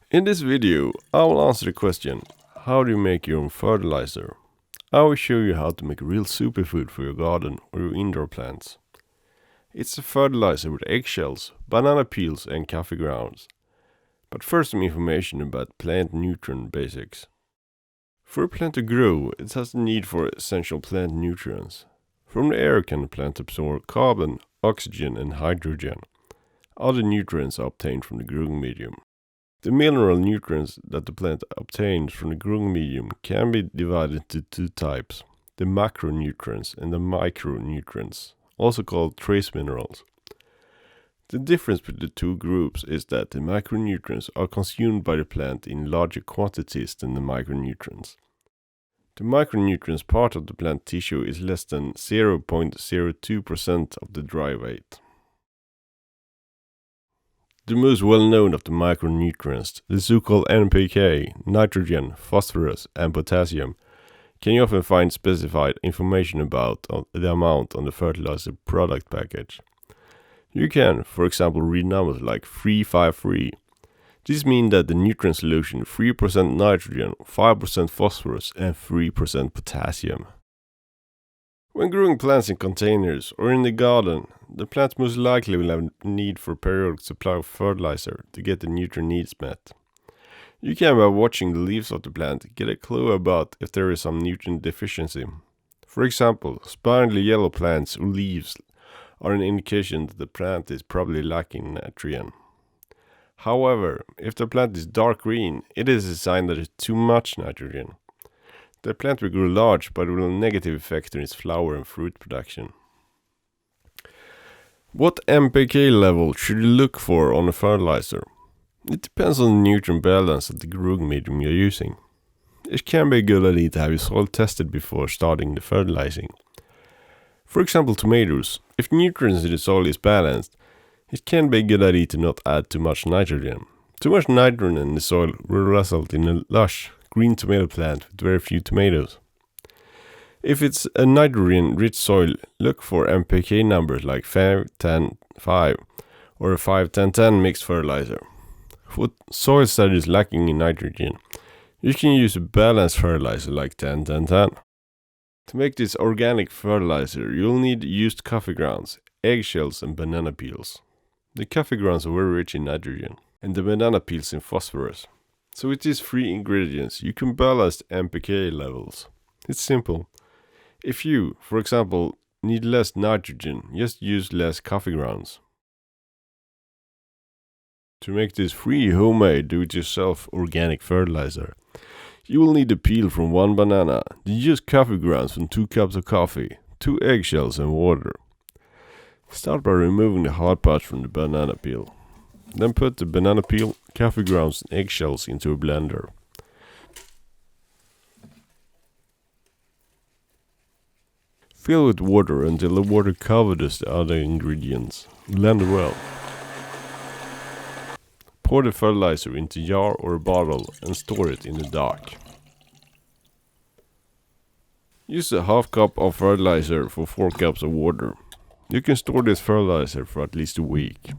In this video, I will answer the question, how do you make your own fertilizer? I will show you how to make a real superfood for your garden or your indoor plants. It's a fertilizer with eggshells, banana peels and coffee grounds. But first some information about plant nutrient basics. For a plant to grow, it has the need for essential plant nutrients. From the air can the plant absorb carbon, oxygen and hydrogen. Other nutrients are obtained from the growing medium. The mineral nutrients that the plant obtains from the growing medium can be divided into two types, the macronutrients and the micronutrients, also called trace minerals. The difference between the two groups is that the macronutrients are consumed by the plant in larger quantities than the micronutrients. The micronutrients part of the plant tissue is less than 0.02% of the dry weight. The most well-known of the micronutrients, the so-called NPK, nitrogen, phosphorus and potassium, can you often find specified information about the amount on the fertilizer product package. You can, for example, read numbers like 353. This means that the nutrient solution 3% nitrogen, 5% phosphorus and 3% potassium. When growing plants in containers or in the garden, the plants most likely will have a need for a periodic supply of fertilizer to get the nutrient needs met. You can, by watching the leaves of the plant, get a clue about if there is some nutrient deficiency. For example, spindly yellow plants or leaves are an indication that the plant is probably lacking nitrogen. However, if the plant is dark green, it is a sign that there is too much nitrogen. The plant will grow large, but it will have a negative effect on its flower and fruit production. What NPK level should you look for on a fertilizer? It depends on the nutrient balance of the growing medium you're using. It can be a good idea to have your soil tested before starting the fertilizing. For example, tomatoes. If nutrients in the soil is balanced, it can be a good idea to not add too much nitrogen. Too much nitrogen in the soil will result in a lush, green tomato plant with very few tomatoes. If it's a nitrogen-rich soil, look for NPK numbers like 5-10-5 or a 5-10-10 mixed fertilizer. For soils that is lacking in nitrogen, you can use a balanced fertilizer like 10-10-10. To make this organic fertilizer, you'll need used coffee grounds, eggshells and banana peels. The coffee grounds are very rich in nitrogen and the banana peels in phosphorus. So with these three ingredients, you can balance NPK levels. It's simple. If you, for example, need less nitrogen, just use less coffee grounds. To make this free homemade do-it-yourself organic fertilizer, you will need the peel from 1 banana, the used coffee grounds from 2 cups of coffee, 2 eggshells and water. Start by removing the hard parts from the banana peel. Then put the banana peel, coffee grounds and eggshells into a blender. Fill with water until the water covers the other ingredients. Blend well. Pour the fertilizer into a jar or a bottle and store it in the dark. Use a half cup of fertilizer for 4 cups of water. You can store this fertilizer for at least a week.